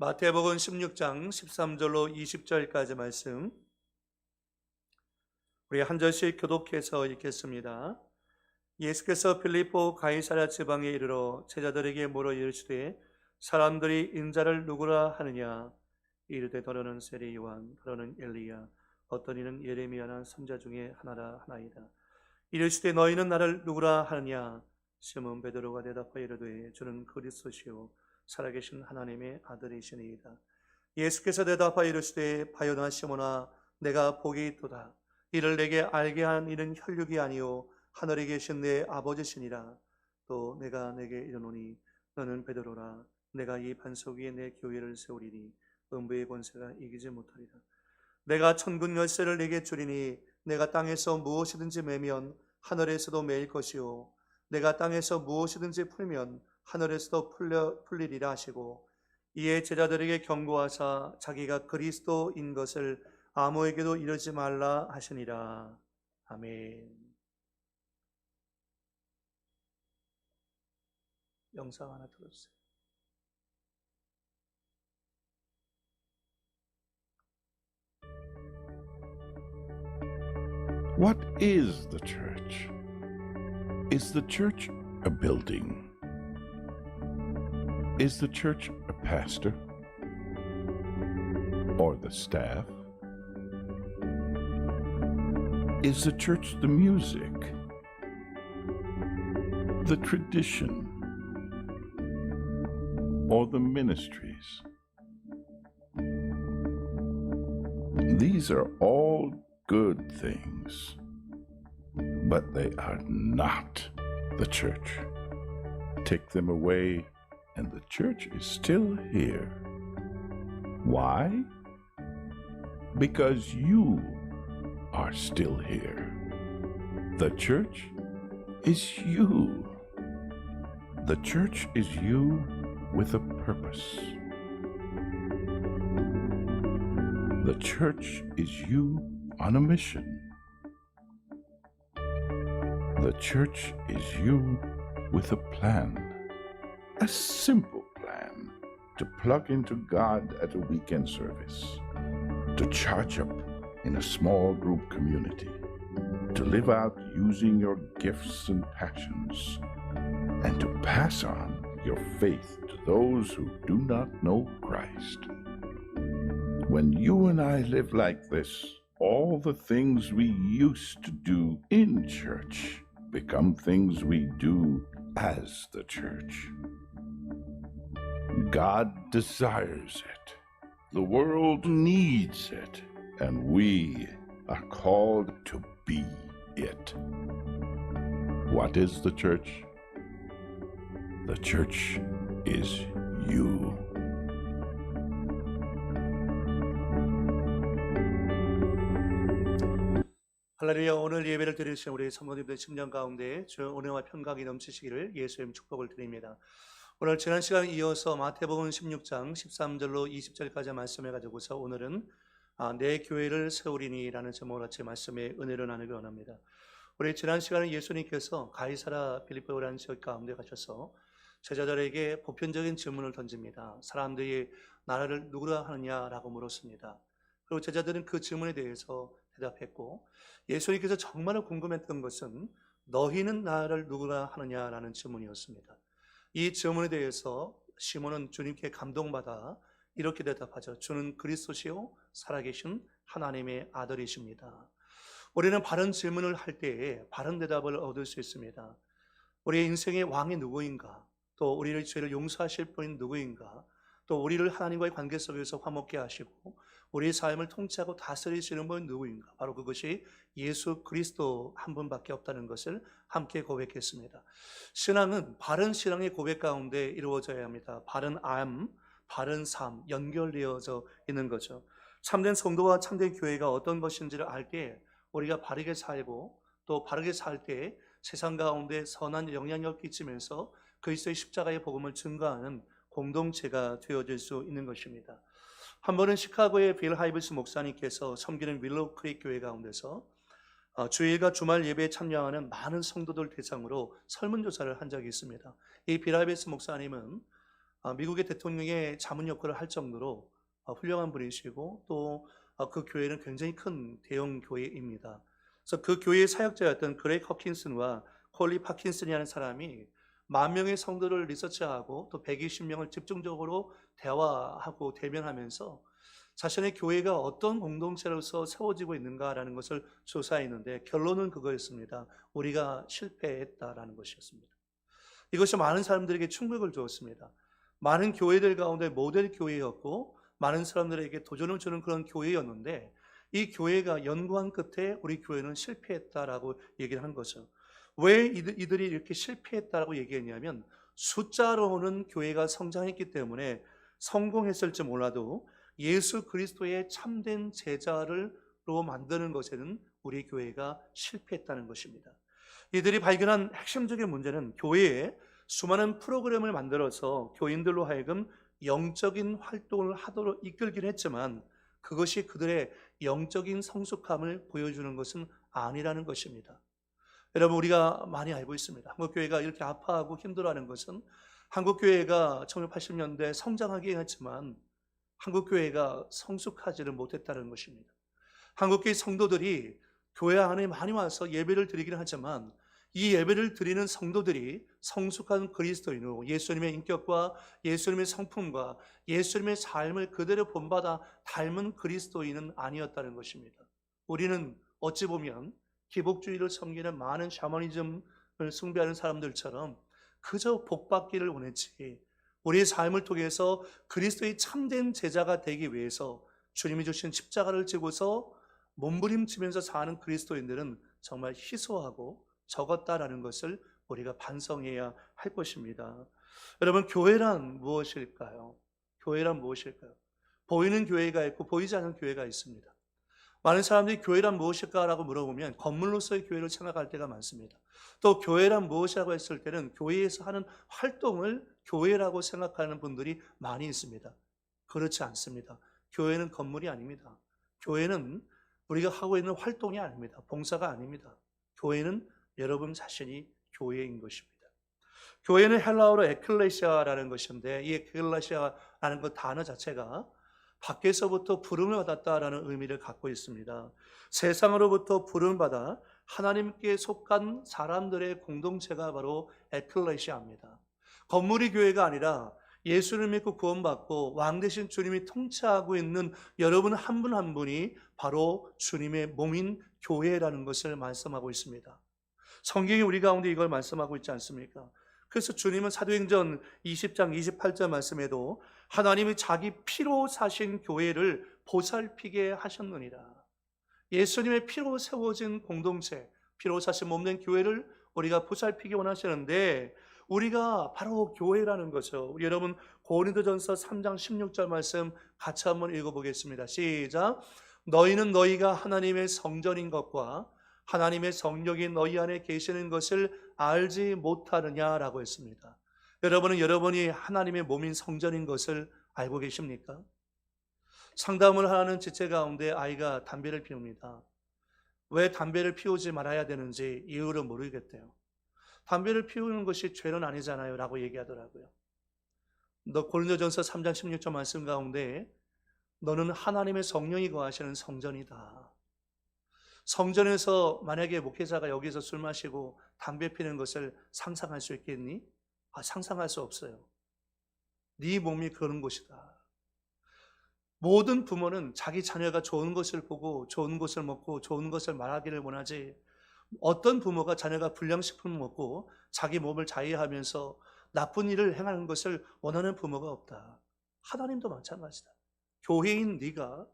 마태복음 16장 13절로 20절까지 말씀 우리 한 절씩 교독해서 읽겠습니다. 예수께서 필리포 가이사랴 지방에 이르러 제자들에게 물어 이르시되 사람들이 인자를 누구라 하느냐? 이르되 더러는 세례 요한, 더러는 엘리야, 어떤 이는 예레미야나 선자 중에 하나라 하나이다. 이르시되 너희는 나를 누구라 하느냐? 시몬 베드로가 대답하여 이르되 주는 그리스도시요 살아계신 하나님의 아들이시니이다. 예수께서 대답하여 이르시되 바요나 시몬아 내가 복이 있도다. 이를 내게 알게 한 이는 혈육이 아니요 하늘에 계신 내 아버지시니라. 또 내가 내게 이르노니 너는 베드로라. 내가 이 반석 위에 내 교회를 세우리니 음부의 권세가 이기지 못하리라. 내가 천군 열쇠를 내게 주리니 내가 땅에서 무엇이든지 매면 하늘에서도 매일 것이요 내가 땅에서 무엇이든지 풀면 하늘에서도 풀리리라 하시고 이에 제자들에게 경고하사 자기가 그리스도인 것을 아무에게도 이르지 말라 하시니라. 아멘. 영상 하나 들어주세요. What is the church? Is the church a building? Is the church a pastor? Or the staff? Is the church the music? The tradition? Or the ministries? These are all good things, but they are not the church. Take them away, and the church is still here. Why? Because you are still here. The church is you. The church is you with a purpose. The church is you on a mission. The church is you with a plan, a simple plan to plug into God at a weekend service, to charge up in a small group community, to live out using your gifts and passions, and to pass on your faith to those who do not know Christ. When you and I live like this, all the things we used to do in church become things we do as the church. God desires it. The world needs it. And we are called to be it. What is the church? The church is you. 할렐루야. 오늘 예배를 드리신 우리 성도님들 심령 가운데 주의 은혜와 평강이 넘치시기를 예수님 축복을 드립니다. 오늘 지난 시간에 이어서 마태복음 16장 13절로 20절까지 말씀해 가지고서 오늘은 내 교회를 세우리니 라는 제목으로 같이 말씀의 은혜를 나누기 원합니다. 우리 지난 시간에 예수님께서 가이사랴 빌립보라는 지역 가운데 가셔서 제자들에게 보편적인 질문을 던집니다. 사람들이 나를 누구라 하느냐라고 물었습니다. 그리고 제자들은 그 질문에 대해서 대답했고 예수님께서 정말 궁금했던 것은 너희는 나를 누구라 하느냐라는 질문이었습니다. 이 질문에 대해서 시몬은 주님께 감동받아 이렇게 대답하죠. 주는 그리스도시요 살아계신 하나님의 아들이십니다. 우리는 바른 질문을 할 때에 바른 대답을 얻을 수 있습니다. 우리의 인생의 왕이 누구인가? 또 우리의 죄를 용서하실 분이 누구인가? 또 우리를 하나님과의 관계 속에서 화목케 하시고 우리의 삶을 통치하고 다스리시는 분이 누구인가? 바로 그것이 예수 그리스도 한 분밖에 없다는 것을 함께 고백했습니다. 신앙은 바른 신앙의 고백 가운데 이루어져야 합니다. 바른 암, 바른 삶, 연결되어져 있는 거죠. 참된 성도와 참된 교회가 어떤 것인지를 알 때 우리가 바르게 살고 또 바르게 살 때 세상 가운데 선한 영향력을 끼치면서 그리스도의 십자가의 복음을 증거하는 공동체가 되어질 수 있는 것입니다. 한 번은 시카고의 빌 하이브스 목사님께서 섬기는 윌로우 크릭 교회 가운데서 주일과 주말 예배에 참여하는 많은 성도들 대상으로 설문조사를 한 적이 있습니다. 이 빌 하이브스 목사님은 미국의 대통령의 자문 역할을 할 정도로 훌륭한 분이시고 또 그 교회는 굉장히 큰 대형 교회입니다. 그래서 그 교회의 사역자였던 그레이크 허킨슨과 콜리 파킨슨이라는 사람이 10,000명의 성도를 리서치하고 또 120명을 집중적으로 대화하고 대면하면서 자신의 교회가 어떤 공동체로서 세워지고 있는가라는 것을 조사했는데 결론은 그거였습니다. 우리가 실패했다라는 것이었습니다. 이것이 많은 사람들에게 충격을 주었습니다. 많은 교회들 가운데 모델 교회였고 많은 사람들에게 도전을 주는 그런 교회였는데 이 교회가 연구한 끝에 우리 교회는 실패했다라고 얘기를 한 거죠. 왜 이들이 이렇게 실패했다라고 얘기했냐면 숫자로는 교회가 성장했기 때문에 성공했을지 몰라도 예수 그리스도의 참된 제자로 만드는 것에는 우리 교회가 실패했다는 것입니다. 이들이 발견한 핵심적인 문제는 교회에 수많은 프로그램을 만들어서 교인들로 하여금 영적인 활동을 하도록 이끌긴 했지만 그것이 그들의 영적인 성숙함을 보여주는 것은 아니라는 것입니다. 여러분, 우리가 많이 알고 있습니다. 한국교회가 이렇게 아파하고 힘들어하는 것은 한국교회가 1980년대 성장하긴 했지만 한국교회가 성숙하지를 못했다는 것입니다. 한국교회 성도들이 교회 안에 많이 와서 예배를 드리긴 하지만 이 예배를 드리는 성도들이 성숙한 그리스도인으로 예수님의 인격과 예수님의 성품과 예수님의 삶을 그대로 본받아 닮은 그리스도인은 아니었다는 것입니다. 우리는 어찌 보면 기복주의를 섬기는 많은 샤머니즘을 숭배하는 사람들처럼 그저 복받기를 원했지 우리의 삶을 통해서 그리스도의 참된 제자가 되기 위해서 주님이 주신 십자가를 지고서 몸부림치면서 사는 그리스도인들은 정말 희소하고 적었다라는 것을 우리가 반성해야 할 것입니다. 여러분, 교회란 무엇일까요? 교회란 무엇일까요? 보이는 교회가 있고 보이지 않는 교회가 있습니다. 많은 사람들이 교회란 무엇일까라고 물어보면 건물로서의 교회를 생각할 때가 많습니다. 또 교회란 무엇이라고 했을 때는 교회에서 하는 활동을 교회라고 생각하는 분들이 많이 있습니다. 그렇지 않습니다. 교회는 건물이 아닙니다. 교회는 우리가 하고 있는 활동이 아닙니다. 봉사가 아닙니다. 교회는 여러분 자신이 교회인 것입니다. 교회는 헬라어로 에클레시아라는 것인데 이 에클레시아라는 그 단어 자체가 밖에서부터 부름을 받았다라는 의미를 갖고 있습니다. 세상으로부터 부름을 받아 하나님께 속한 사람들의 공동체가 바로 에클레시아입니다. 건물이 교회가 아니라 예수를 믿고 구원받고 왕 되신 주님이 통치하고 있는 여러분 한 분 한 분이 바로 주님의 몸인 교회라는 것을 말씀하고 있습니다. 성경이 우리 가운데 이걸 말씀하고 있지 않습니까? 그래서 주님은 사도행전 20장 28절 말씀에도 하나님이 자기 피로 사신 교회를 보살피게 하셨느니라. 예수님의 피로 세워진 공동체, 피로 사신 몸된 교회를 우리가 보살피기 원하시는데 우리가 바로 교회라는 거죠. 여러분 고린도전서 3장 16절 말씀 같이 한번 읽어보겠습니다. 시작. 너희는 너희가 하나님의 성전인 것과 하나님의 성령이 너희 안에 계시는 것을 알지 못하느냐라고 했습니다. 여러분은 여러분이 하나님의 몸인 성전인 것을 알고 계십니까? 상담을 하는 지체 가운데 아이가 담배를 피웁니다. 왜 담배를 피우지 말아야 되는지 이유를 모르겠대요. 담배를 피우는 것이 죄는 아니잖아요 라고 얘기하더라고요. 너 고린도전서 3장 16절 말씀 가운데 너는 하나님의 성령이 거하시는 성전이다. 성전에서 만약에 목회자가 여기서 술 마시고 담배 피는 것을 상상할 수 있겠니? 상상할 수 없어요. 네 몸이 그런 곳이다. 모든 부모는 자기 자녀가 좋은 것을 보고 좋은 것을 먹고 좋은 것을 말하기를 원하지 어떤 부모가 자녀가 불량식품을 먹고 자기 몸을 자해하면서 나쁜 일을 행하는 것을 원하는 부모가 없다. 하나님도 마찬가지다. 교회인 네가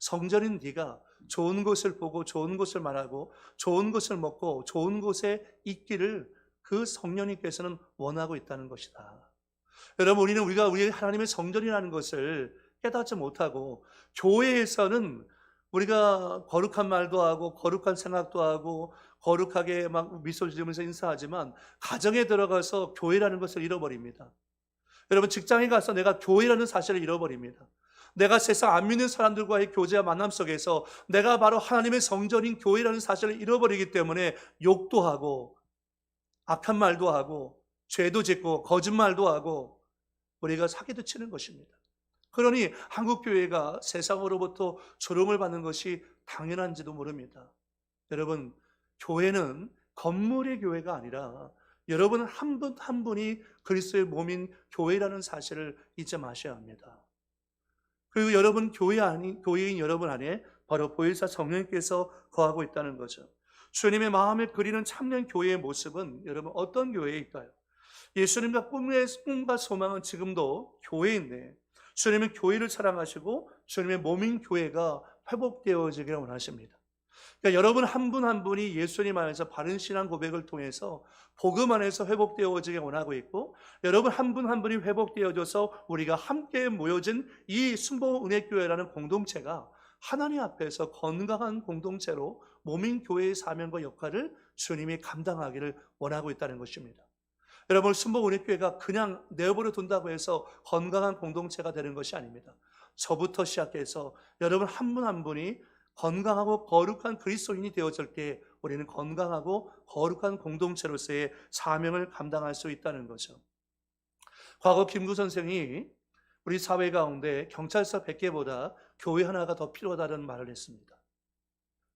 성전인 네가 좋은 것을 보고 좋은 것을 말하고 좋은 것을 먹고 좋은 곳에 있기를 그 성령님께서는 원하고 있다는 것이다. 여러분 우리가 우리 하나님의 성전이라는 것을 깨닫지 못하고 교회에서는 우리가 거룩한 말도 하고 거룩한 생각도 하고 거룩하게 막 미소 지으면서 인사하지만 가정에 들어가서 교회라는 것을 잃어버립니다. 여러분 직장에 가서 내가 교회라는 사실을 잃어버립니다. 내가 세상 안 믿는 사람들과의 교제와 만남 속에서 내가 바로 하나님의 성전인 교회라는 사실을 잃어버리기 때문에 욕도 하고 악한 말도 하고 죄도 짓고 거짓말도 하고 우리가 사기도 치는 것입니다. 그러니 한국 교회가 세상으로부터 조롱을 받는 것이 당연한지도 모릅니다. 여러분, 교회는 건물의 교회가 아니라 여러분 한 분 한 분이 그리스도의 몸인 교회라는 사실을 잊지 마셔야 합니다. 그리고 여러분 교회인 여러분 안에 바로 보혜사 성령님께서 거하고 있다는 거죠. 주님의 마음을 그리는 참된 교회의 모습은 여러분 어떤 교회일까요? 예수님과 꿈과 소망은 지금도 교회인데 주님은 교회를 사랑하시고 주님의 몸인 교회가 회복되어지기를 원하십니다. 그러니까 여러분 한 분 한 분이 예수님 안에서 바른 신앙 고백을 통해서 복음 안에서 회복되어지길 원하고 있고, 여러분 한 분 한 분이 회복되어져서 우리가 함께 모여진 이 순복음은혜교회라는 공동체가 하나님 앞에서 건강한 공동체로 몸인 교회의 사명과 역할을 주님이 감당하기를 원하고 있다는 것입니다. 여러분, 순복음은혜교회가 그냥 내버려 둔다고 해서 건강한 공동체가 되는 것이 아닙니다. 저부터 시작해서 여러분 한 분 한 분이 건강하고 거룩한 그리스도인이 되어질 때 우리는 건강하고 거룩한 공동체로서의 사명을 감당할 수 있다는 거죠. 과거 김구 선생이 우리 사회 가운데 경찰서 100개보다 교회 하나가 더 필요하다는 말을 했습니다.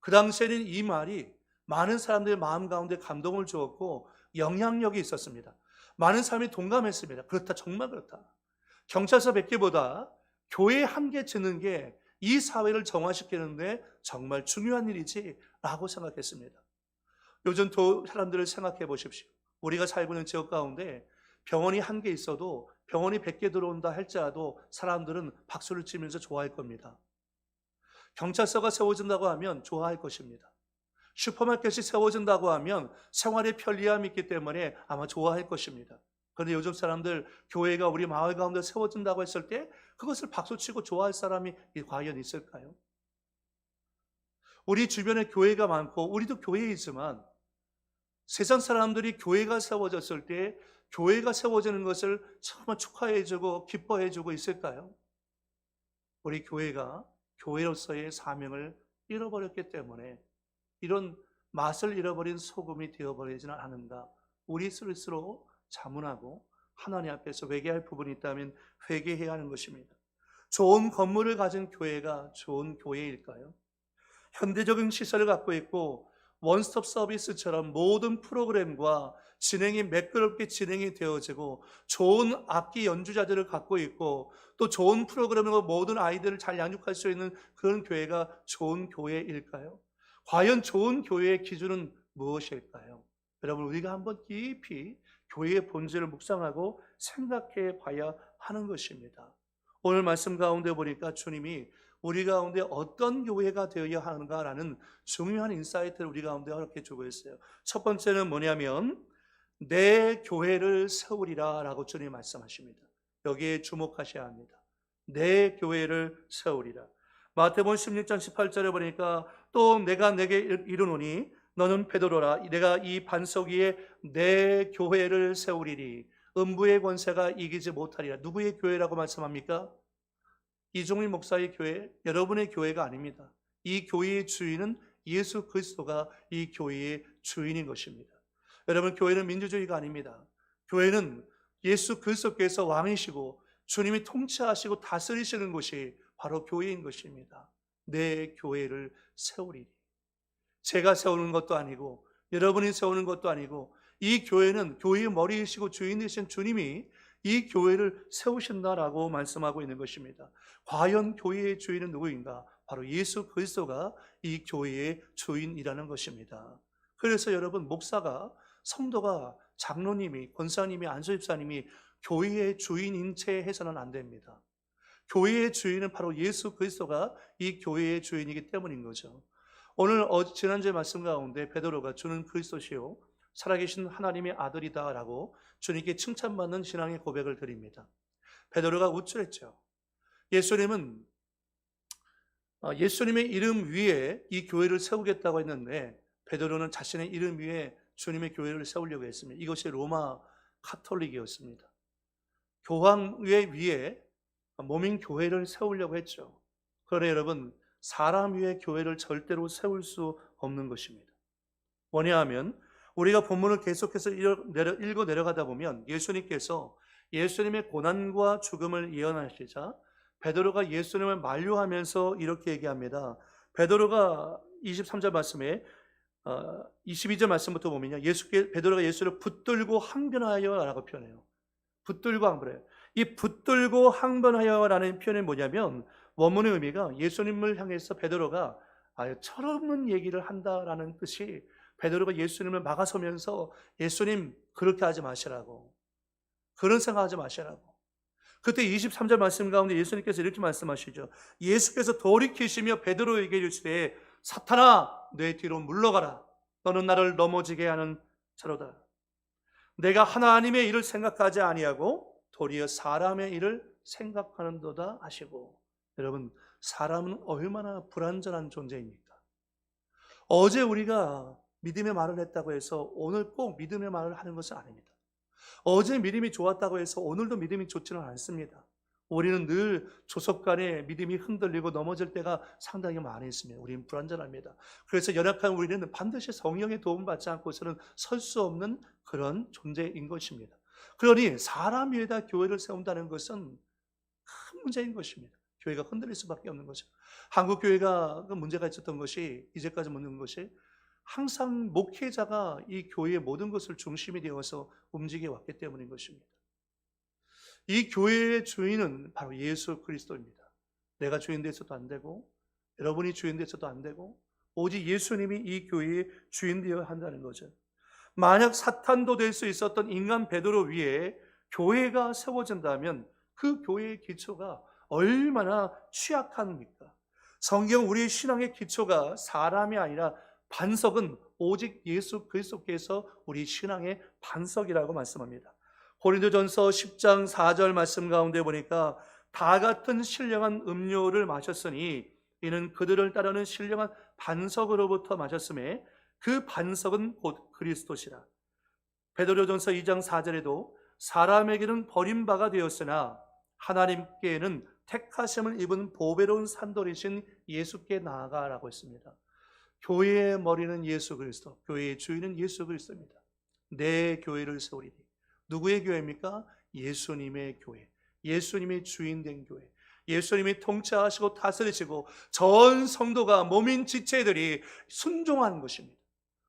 그 당시에는 이 말이 많은 사람들의 마음 가운데 감동을 주었고 영향력이 있었습니다. 많은 사람이 동감했습니다. 그렇다, 정말 그렇다. 경찰서 100개보다 교회 한 개 짓는 게 이 사회를 정화시키는데 정말 중요한 일이지 라고 생각했습니다. 요즘 사람들을 생각해 보십시오. 우리가 살고 있는 지역 가운데 병원이 한 개 있어도 병원이 100개 들어온다 할지라도 사람들은 박수를 치면서 좋아할 겁니다. 경찰서가 세워진다고 하면 좋아할 것입니다. 슈퍼마켓이 세워진다고 하면 생활의 편리함이 있기 때문에 아마 좋아할 것입니다. 그런데 요즘 사람들 교회가 우리 마을 가운데 세워진다고 했을 때 그것을 박수치고 좋아할 사람이 과연 있을까요? 우리 주변에 교회가 많고 우리도 교회에 있지만 세상 사람들이 교회가 세워졌을 때 교회가 세워지는 것을 정말 축하해주고 기뻐해주고 있을까요? 우리 교회가 교회로서의 사명을 잃어버렸기 때문에 이런 맛을 잃어버린 소금이 되어버리지는 않은가, 우리 스스로 자문하고 하나님 앞에서 회개할 부분이 있다면 회개해야 하는 것입니다. 좋은 건물을 가진 교회가 좋은 교회일까요? 현대적인 시설을 갖고 있고 원스톱 서비스처럼 모든 프로그램과 진행이 매끄럽게 진행이 되어지고 좋은 악기 연주자들을 갖고 있고 또 좋은 프로그램으로 모든 아이들을 잘 양육할 수 있는 그런 교회가 좋은 교회일까요? 과연 좋은 교회의 기준은 무엇일까요? 여러분, 우리가 한번 깊이 교회의 본질을 묵상하고 생각해 봐야 하는 것입니다. 오늘 말씀 가운데 보니까 주님이 우리 가운데 어떤 교회가 되어야 하는가라는 중요한 인사이트를 우리 가운데 허락해 주고 있어요. 첫 번째는 뭐냐면 내 교회를 세우리라 라고 주님이 말씀하십니다. 여기에 주목하셔야 합니다. 내 교회를 세우리라. 마태복음 16장 18절에 보니까 또 내가 내게 이르노니 너는 베드로라. 내가 이 반석 위에 내 교회를 세우리니 음부의 권세가 이기지 못하리라. 누구의 교회라고 말씀합니까? 이종일 목사의 교회, 여러분의 교회가 아닙니다. 이 교회의 주인은 예수 그리스도가 이 교회의 주인인 것입니다. 여러분, 교회는 민주주의가 아닙니다. 교회는 예수 그리스도께서 왕이시고 주님이 통치하시고 다스리시는 곳이 바로 교회인 것입니다. 내 교회를 세우리니. 제가 세우는 것도 아니고 여러분이 세우는 것도 아니고 이 교회는 교회의 머리이시고 주인 되신 주님이 이 교회를 세우신다라고 말씀하고 있는 것입니다. 과연 교회의 주인은 누구인가? 바로 예수 그리스도가 이 교회의 주인이라는 것입니다. 그래서 여러분, 목사가, 성도가, 장로님이, 권사님이, 안수집사님이 교회의 주인인 채 해서는 안 됩니다. 교회의 주인은 바로 예수 그리스도가 이 교회의 주인이기 때문인 거죠. 오늘 지난주의 말씀 가운데 베드로가 주는 그리스도시요 살아계신 하나님의 아들이다라고 주님께 칭찬받는 신앙의 고백을 드립니다. 베드로가 우쭐했죠. 예수님은 예수님의 이름 위에 이 교회를 세우겠다고 했는데 베드로는 자신의 이름 위에 주님의 교회를 세우려고 했습니다. 이것이 로마 카톨릭이었습니다. 교황의 위에 몸인 교회를 세우려고 했죠. 그러나 여러분, 사람 위에 교회를 절대로 세울 수 없는 것입니다. 왜냐하면 우리가 본문을 계속해서 읽어 내려가다 보면 예수님께서 예수님의 고난과 죽음을 예언하시자 베드로가 예수님을 만류하면서 이렇게 얘기합니다. 베드로가 23절 말씀에 22절 말씀부터 보면요. 베드로가 예수를 붙들고 항변하여라고 표현해요. 붙들고 항변해요. 이 붙들고 항변하여라는 표현이 뭐냐면 원문의 의미가 예수님을 향해서 베드로가 철없는 얘기를 한다라는 뜻이 베드로가 예수님을 막아서면서 예수님 그렇게 하지 마시라고, 그런 생각하지 마시라고. 그때 23절 말씀 가운데 예수님께서 이렇게 말씀하시죠. 예수께서 돌이키시며 베드로에게 이르시되 사탄아 내 뒤로 물러가라. 너는 나를 넘어지게 하는 자로다. 내가 하나님의 일을 생각하지 아니하고 도리어 사람의 일을 생각하는도다 하시고. 여러분, 사람은 얼마나 불완전한 존재입니까? 어제 우리가 믿음의 말을 했다고 해서 오늘 꼭 믿음의 말을 하는 것은 아닙니다. 어제 믿음이 좋았다고 해서 오늘도 믿음이 좋지는 않습니다. 우리는 늘 조속간에 믿음이 흔들리고 넘어질 때가 상당히 많이 있습니다. 우리는 불완전합니다. 그래서 연약한 우리는 반드시 성령의 도움 받지 않고서는 설 수 없는 그런 존재인 것입니다. 그러니 사람 위에다 교회를 세운다는 것은 큰 문제인 것입니다. 교회가 흔들릴 수밖에 없는 거죠. 한국 교회가 문제가 있었던 것이, 이제까지 묻는 것이 항상 목회자가 이 교회의 모든 것을 중심이 되어서 움직여 왔기 때문인 것입니다. 이 교회의 주인은 바로 예수 그리스도입니다. 내가 주인 되어서도 안 되고 여러분이 주인 되어서도 안 되고 오직 예수님이 이 교회의 주인 되어야 한다는 거죠. 만약 사탄도 될 수 있었던 인간 베드로 위에 교회가 세워진다면 그 교회의 기초가 얼마나 취약합니까? 성경 우리의 신앙의 기초가 사람이 아니라 반석은 오직 예수 그리스도께서 우리 신앙의 반석이라고 말씀합니다. 고린도전서 10장 4절 말씀 가운데 보니까 다 같은 신령한 음료를 마셨으니 이는 그들을 따르는 신령한 반석으로부터 마셨음에 그 반석은 곧 그리스도시라. 베드로전서 2장 4절에도 사람에게는 버림바가 되었으나 하나님께는 택하심을 입은 보배로운 산돌이신 예수께 나아가라고 했습니다. 교회의 머리는 예수 그리스도, 교회의 주인은 예수 그리스도입니다. 내 교회를 세우리니. 누구의 교회입니까? 예수님의 교회, 예수님의 주인된 교회, 예수님이 통치하시고 다스리시고 전 성도가 몸인 지체들이 순종하는 것입니다.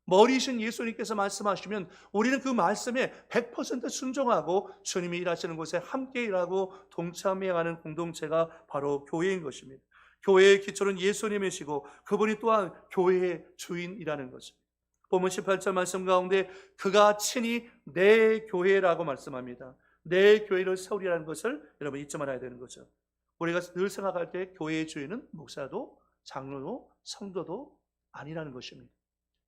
머리신 예수님께서 말씀하시면 우리는 그 말씀에 100% 순종하고 주님이 일하시는 곳에 함께 일하고 동참해가는 공동체가 바로 교회인 것입니다. 교회의 기초는 예수님이시고 그분이 또한 교회의 주인이라는 것입니다. 본문 18절 말씀 가운데 그가 친히 내 교회라고 말씀합니다. 내 교회를 세우리라는 것을 여러분 잊지 말아야 되는 거죠. 우리가 늘 생각할 때 교회의 주인은 목사도 장로도 성도도 아니라는 것입니다.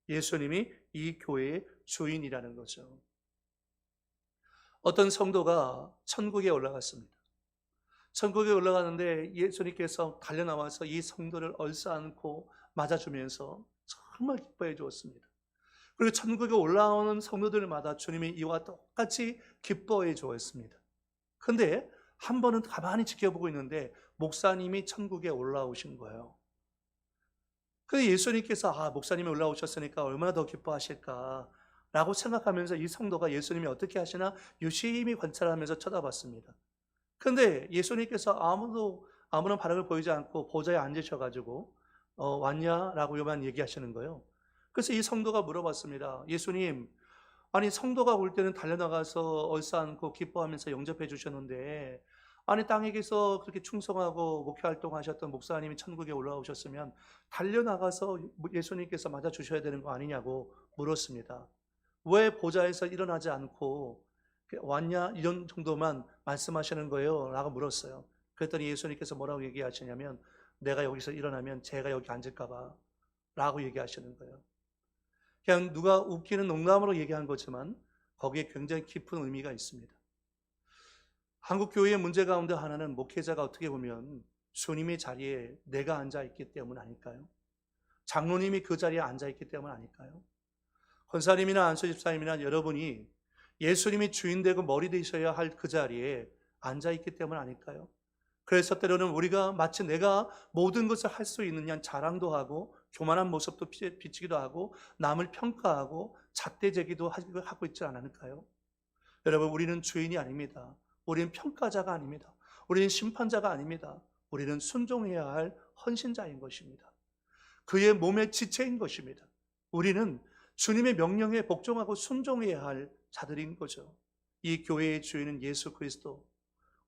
예수님이 이 교회의 주인이라는 거죠. 어떤 성도가 천국에 올라갔습니다. 천국에 올라가는데 예수님께서 달려나와서 이 성도를 얼싸안고 맞아주면서 정말 기뻐해 주었습니다. 그리고 천국에 올라오는 성도들마다 주님이 이와 똑같이 기뻐해 주었습니다. 그런데 한 번은 가만히 지켜보고 있는데 목사님이 천국에 올라오신 거예요. 그 예수님께서 목사님이 올라오셨으니까 얼마나 더 기뻐하실까 라고 생각하면서 이 성도가 예수님이 어떻게 하시나 유심히 관찰하면서 쳐다봤습니다. 그런데 예수님께서 아무런 반응을 보이지 않고 보좌에 앉으셔가지고 왔냐라고만 얘기하시는 거예요. 그래서 이 성도가 물어봤습니다. 예수님, 아니 성도가 올 때는 달려나가서 얼싸안고 기뻐하면서 영접해 주셨는데 아니 땅에서 그렇게 충성하고 목회 활동하셨던 목사님이 천국에 올라오셨으면 달려나가서 예수님께서 맞아주셔야 되는 거 아니냐고 물었습니다. 왜 보좌에서 일어나지 않고 왔냐 이런 정도만 말씀하시는 거예요? 라고 물었어요. 그랬더니 예수님께서 뭐라고 얘기하시냐면 내가 여기서 일어나면 제가 여기 앉을까 봐 라고 얘기하시는 거예요. 그냥 누가 웃기는 농담으로 얘기한 거지만 거기에 굉장히 깊은 의미가 있습니다. 한국 교회의 문제 가운데 하나는 목회자가 어떻게 보면 주님의 자리에 내가 앉아있기 때문 아닐까요? 장로님이 그 자리에 앉아있기 때문 아닐까요? 권사님이나 안수집사님이나 여러분이 예수님이 주인 되고 머리 되셔야 할 그 자리에 앉아있기 때문 아닐까요? 그래서 때로는 우리가 마치 내가 모든 것을 할 수 있는 양 자랑도 하고 교만한 모습도 비치기도 하고 남을 평가하고 잣대제기도 하고 있지 않을까요? 여러분, 우리는 주인이 아닙니다. 우리는 평가자가 아닙니다. 우리는 심판자가 아닙니다. 우리는 순종해야 할 헌신자인 것입니다. 그의 몸의 지체인 것입니다. 우리는 주님의 명령에 복종하고 순종해야 할 자들인 거죠. 이 교회의 주인은 예수 그리스도,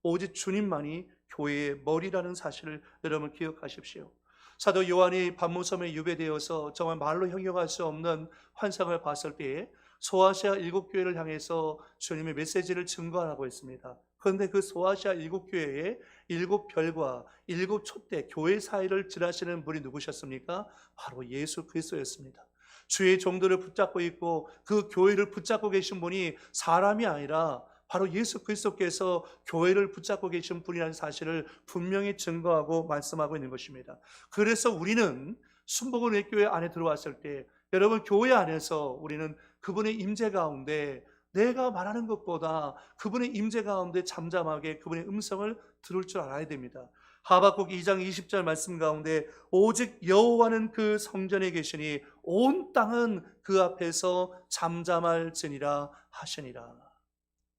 오직 주님만이 교회의 머리라는 사실을 여러분 기억하십시오. 사도 요한이 반모섬에 유배되어서 정말 말로 형용할 수 없는 환상을 봤을 때에 소아시아 7교회를 향해서 주님의 메시지를 증거하라고 했습니다. 그런데 그 소아시아 7교회의 7별과 7촛대 교회 사이를 지나시는 분이 누구셨습니까? 바로 예수 그리스도였습니다. 주의 종들을 붙잡고 있고 그 교회를 붙잡고 계신 분이 사람이 아니라 바로 예수 그리스도께서 교회를 붙잡고 계신 분이라는 사실을 분명히 증거하고 말씀하고 있는 것입니다. 그래서 우리는 순복음 교회 안에 들어왔을 때 여러분 교회 안에서 우리는 그분의 임재 가운데 내가 말하는 것보다 그분의 임재 가운데 잠잠하게 그분의 음성을 들을 줄 알아야 됩니다. 하박국 2장 20절 말씀 가운데 오직 여호와는 그 성전에 계시니 온 땅은 그 앞에서 잠잠할지니라 하시니라.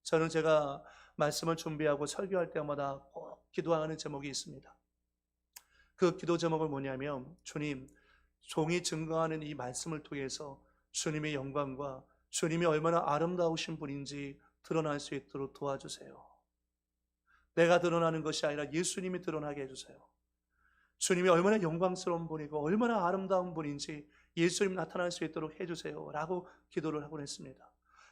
저는 제가 말씀을 준비하고 설교할 때마다 꼭 기도하는 제목이 있습니다. 그 기도 제목은 뭐냐면 주님, 종이 증거하는 이 말씀을 통해서 주님의 영광과 주님이 얼마나 아름다우신 분인지 드러날 수 있도록 도와주세요. 내가 드러나는 것이 아니라 예수님이 드러나게 해주세요. 주님이 얼마나 영광스러운 분이고 얼마나 아름다운 분인지 예수님 나타날 수 있도록 해주세요 라고 기도를 하곤 했습니다.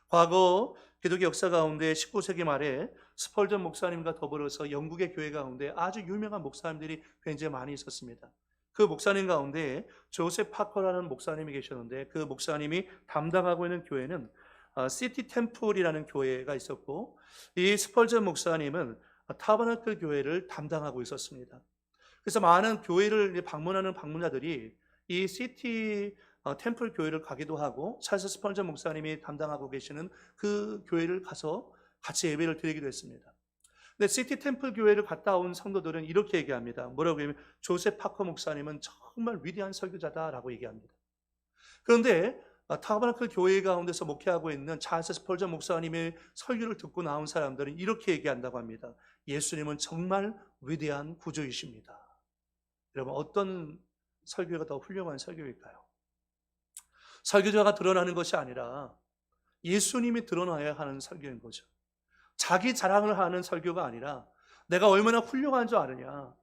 과거 기독교 역사 가운데 19세기 말에 스펄전 목사님과 더불어서 영국의 교회 가운데 아주 유명한 목사님들이 굉장히 많이 있었습니다. 그 목사님 가운데 조셉 파커라는 목사님이 계셨는데 그 목사님이 담당하고 있는 교회는 시티 템플이라는 교회가 있었고 이 스펄전 목사님은 타버나클 교회를 담당하고 있었습니다. 그래서 많은 교회를 방문하는 방문자들이 이 시티 템플 교회를 가기도 하고 찰스 스펄전 목사님이 담당하고 계시는 그 교회를 가서 같이 예배를 드리기도 했습니다. 근데 시티 템플 교회를 갔다 온 성도들은 이렇게 얘기합니다. 뭐라고 하면 조셉 파커 목사님은 정말 위대한 설교자다라고 얘기합니다. 그런데 타버나클 교회 가운데서 목회하고 있는 찰스 스펄전 목사님의 설교를 듣고 나온 사람들은 이렇게 얘기한다고 합니다. 예수님은 정말 위대한 구주이십니다. 여러분 어떤 설교가 더 훌륭한 설교일까요? 설교자가 드러나는 것이 아니라 예수님이 드러나야 하는 설교인 거죠. 자기 자랑을 하는 설교가 아니라 내가 얼마나 훌륭한 줄 아느냐,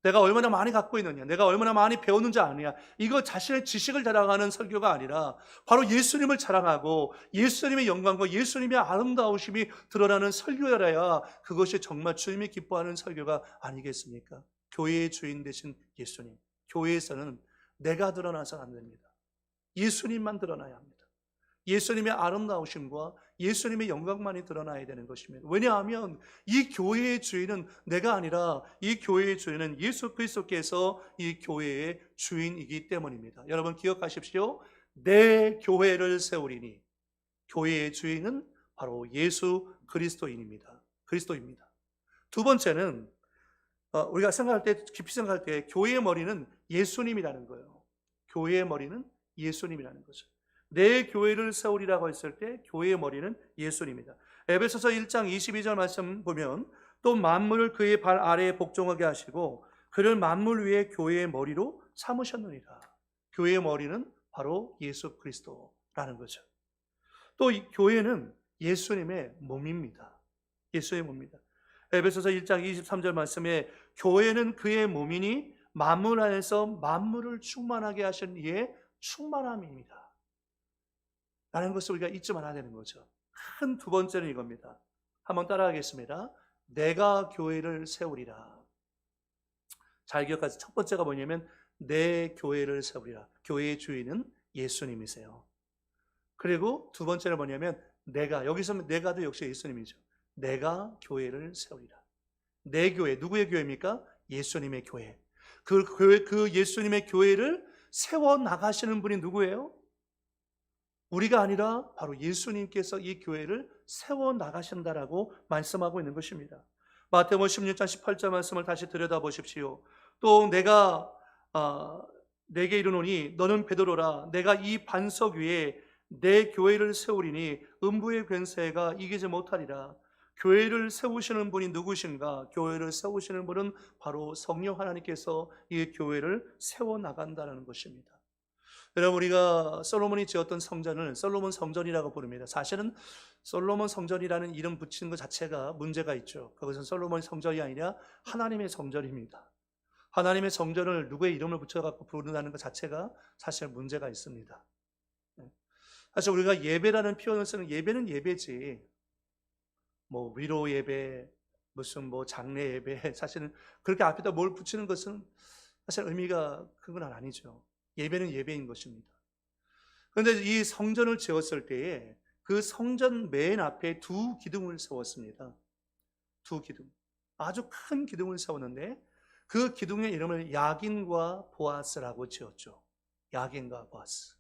내가 얼마나 많이 갖고 있느냐, 내가 얼마나 많이 배웠는지 아느냐, 이거 자신의 지식을 자랑하는 설교가 아니라 바로 예수님을 자랑하고 예수님의 영광과 예수님의 아름다우심이 드러나는 설교여야 그것이 정말 주님이 기뻐하는 설교가 아니겠습니까? 교회의 주인 되신 예수님, 교회에서는 내가 드러나서 안 됩니다. 예수님만 드러나야 합니다. 예수님의 아름다우심과 예수님의 영광만이 드러나야 되는 것입니다. 왜냐하면 이 교회의 주인은 내가 아니라 이 교회의 주인은 예수 그리스도께서 이 교회의 주인이기 때문입니다. 여러분 기억하십시오. 내 교회를 세우리니 교회의 주인은 바로 예수 그리스도입니다. 두 번째는 우리가 생각할 때 깊이 생각할 때 교회의 머리는 예수님이라는 거예요. 교회의 머리는 예수님이라는 거죠. 내 교회를 세우리라고 했을 때 교회의 머리는 예수님입니다. 에베소서 1장 22절 말씀 보면 또 만물을 그의 발 아래에 복종하게 하시고 그를 만물 위에 교회의 머리로 삼으셨느니라. 교회의 머리는 바로 예수 그리스도라는 거죠. 또 이 교회는 예수님의 몸입니다. 예수의 몸입니다. 에베소서 1장 23절 말씀에 교회는 그의 몸이니 만물 안에서 만물을 충만하게 하신 이의 충만함입니다. 라는 것을 우리가 잊지 말아야 되는 거죠. 큰 두 번째는 이겁니다. 한번 따라하겠습니다. 내가 교회를 세우리라. 잘 기억하세요. 첫 번째가 뭐냐면 내 교회를 세우리라. 교회의 주인은 예수님이세요. 그리고 두 번째는 뭐냐면 여기서 내가도 역시 예수님이죠. 내가 교회를 세우리라. 내 교회, 누구의 교회입니까? 예수님의 교회. 그 예수님의 교회를 세워나가시는 분이 누구예요? 우리가 아니라 바로 예수님께서 이 교회를 세워나가신다라고 말씀하고 있는 것입니다. 마태복음 16장 18절 말씀을 다시 들여다보십시오. 또 내가 내게 이르노니 너는 베드로라. 내가 이 반석 위에 내 교회를 세우리니 음부의 권세가 이기지 못하리라. 교회를 세우시는 분이 누구신가? 교회를 세우시는 분은 바로 성령 하나님께서 이 교회를 세워나간다는 것입니다. 여러분, 우리가 솔로몬이 지었던 성전을 솔로몬 성전이라고 부릅니다. 사실은 솔로몬 성전이라는 이름 붙이는 것 자체가 문제가 있죠. 그것은 솔로몬 성전이 아니라 하나님의 성전입니다. 하나님의 성전을 누구의 이름을 붙여갖고 부른다는 것 자체가 사실 문제가 있습니다. 사실 우리가 예배라는 표현을 쓰는, 예배는 예배지, 뭐 위로 예배, 무슨 뭐 장례 예배, 사실은 그렇게 앞에다 뭘 붙이는 것은 사실 의미가 큰 건 아니죠. 예배는 예배인 것입니다. 그런데 이 성전을 지었을 때에 그 성전 맨 앞에 두 기둥을 세웠습니다. 두 기둥, 아주 큰 기둥을 세웠는데 그 기둥의 이름을 야긴과 보아스라고 지었죠. 야긴과 보아스.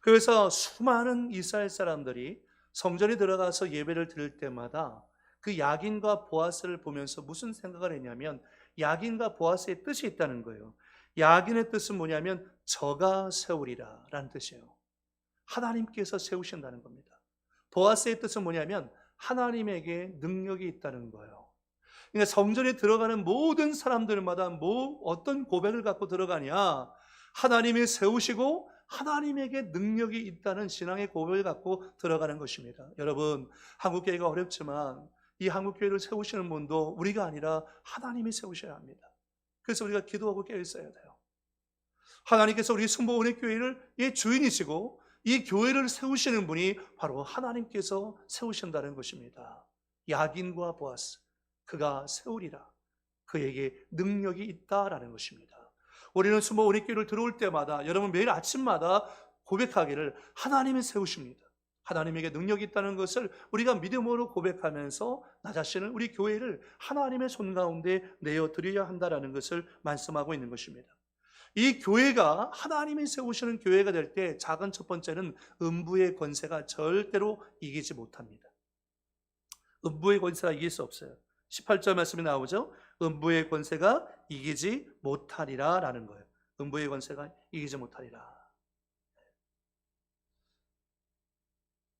그래서 수많은 이스라엘 사람들이 성전에 들어가서 예배를 드릴 때마다 그 야긴과 보아스를 보면서 무슨 생각을 했냐면, 야긴과 보아스의 뜻이 있다는 거예요. 야긴의 뜻은 뭐냐면 저가 세우리라 라는 뜻이에요. 하나님께서 세우신다는 겁니다. 보아스의 뜻은 뭐냐면 하나님에게 능력이 있다는 거예요. 그러니까 성전에 들어가는 모든 사람들마다 어떤 고백을 갖고 들어가냐, 하나님이 세우시고 하나님에게 능력이 있다는 신앙의 고백을 갖고 들어가는 것입니다. 여러분, 한국교회가 어렵지만 이 한국교회를 세우시는 분도 우리가 아니라 하나님이 세우셔야 합니다. 그래서 우리가 기도하고 깨어 있어야 돼요. 하나님께서 우리 순복음의 교회를 이 주인이시고 이 교회를 세우시는 분이 바로 하나님께서 세우신다는 것입니다. 야긴과 보아스, 그가 세우리라, 그에게 능력이 있다라는 것입니다. 우리는 순복음의 교회를 들어올 때마다, 여러분 매일 아침마다 고백하기를 하나님이 세우십니다. 하나님에게 능력이 있다는 것을 우리가 믿음으로 고백하면서 나 자신을, 우리 교회를 하나님의 손 가운데 내어드려야 한다는 것을 말씀하고 있는 것입니다. 이 교회가 하나님이 세우시는 교회가 될 때 작은 첫 번째는 음부의 권세가 절대로 이기지 못합니다. 음부의 권세가 이길 수 없어요. 18절 말씀이 나오죠. 음부의 권세가 이기지 못하리라 라는 거예요. 음부의 권세가 이기지 못하리라.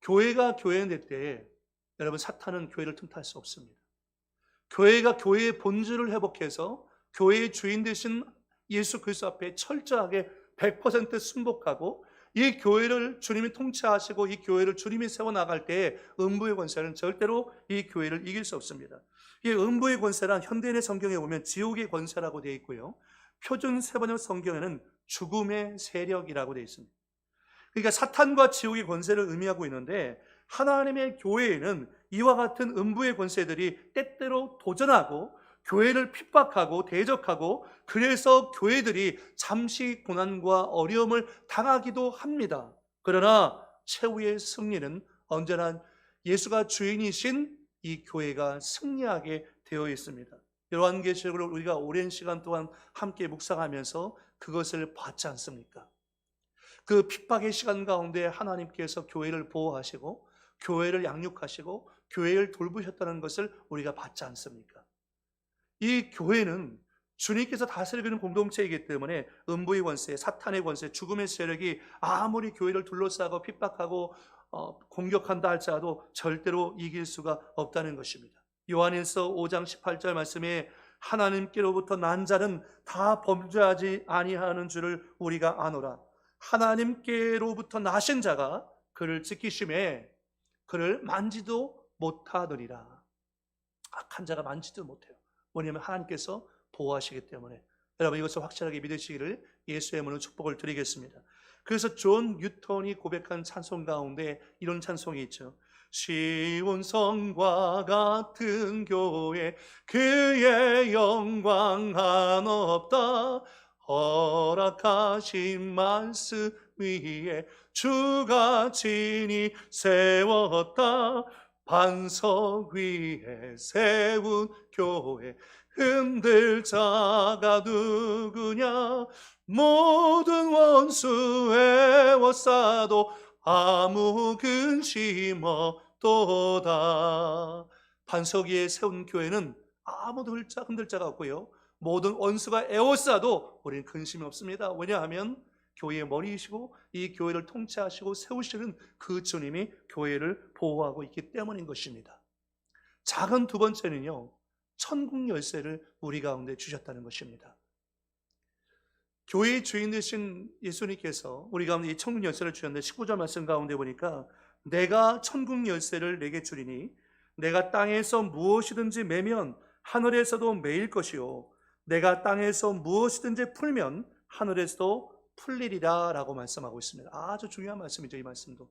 교회가 교회될 때 여러분, 사탄은 교회를 틈탈 수 없습니다. 교회가 교회의 본질을 회복해서 교회의 주인 되신 예수 그리스도 앞에 철저하게 100% 순복하고 이 교회를 주님이 통치하시고 이 교회를 주님이 세워나갈 때 음부의 권세는 절대로 이 교회를 이길 수 없습니다. 이 음부의 권세란 현대인의 성경에 보면 지옥의 권세라고 되어 있고요, 표준 세번역 성경에는 죽음의 세력이라고 되어 있습니다. 그러니까 사탄과 지옥의 권세를 의미하고 있는데, 하나님의 교회에는 이와 같은 음부의 권세들이 때때로 도전하고 교회를 핍박하고 대적하고, 그래서 교회들이 잠시 고난과 어려움을 당하기도 합니다. 그러나 최후의 승리는 언제나 예수가 주인이신 이 교회가 승리하게 되어 있습니다. 요한계시록을 우리가 오랜 시간 동안 함께 묵상하면서 그것을 봤지 않습니까? 그 핍박의 시간 가운데 하나님께서 교회를 보호하시고 교회를 양육하시고 교회를 돌보셨다는 것을 우리가 봤지 않습니까? 이 교회는 주님께서 다스리는 공동체이기 때문에 음부의 권세, 사탄의 권세, 죽음의 세력이 아무리 교회를 둘러싸고 핍박하고 공격한다 할지라도 절대로 이길 수가 없다는 것입니다. 요한일서 5장 18절 말씀에 하나님께로부터 난 자는 다 범죄하지 아니하는 줄을 우리가 아노라. 하나님께로부터 나신 자가 그를 지키심에 그를 만지도 못하더니라. 악한 자가 만지도 못해요. 왜냐하면 하나님께서 보호하시기 때문에. 여러분, 이것을 확실하게 믿으시기를 예수의 이름으로 축복을 드리겠습니다. 그래서 존 뉴턴이 고백한 찬송 가운데 이런 찬송이 있죠. 시온 성과 같은 교회, 그의 영광 한없다. 허락하신 말씀 위에 주가 친히 세웠다. 반석 위에 세운 교회, 흔들 자가 누구냐. 모든 원수 에워싸도 아무 근심 없도다. 반석 위에 세운 교회는 아무도 흔들 자가 없고요, 모든 원수가 에워싸도 우리는 근심이 없습니다. 왜냐하면 교회의 머리이시고 이 교회를 통치하시고 세우시는 그 주님이 교회를 보호하고 있기 때문인 것입니다. 작은 두 번째는요, 천국 열쇠를 우리 가운데 주셨다는 것입니다. 교회의 주인 되신 예수님께서 우리 가운데 이 천국 열쇠를 주셨는데 19절 말씀 가운데 보니까 내가 천국 열쇠를 내게 주리니 내가 땅에서 무엇이든지 매면 하늘에서도 매일 것이요 내가 땅에서 무엇이든지 풀면 하늘에서도 풀리리라 라고 말씀하고 있습니다. 아주 중요한 말씀이죠. 이 말씀도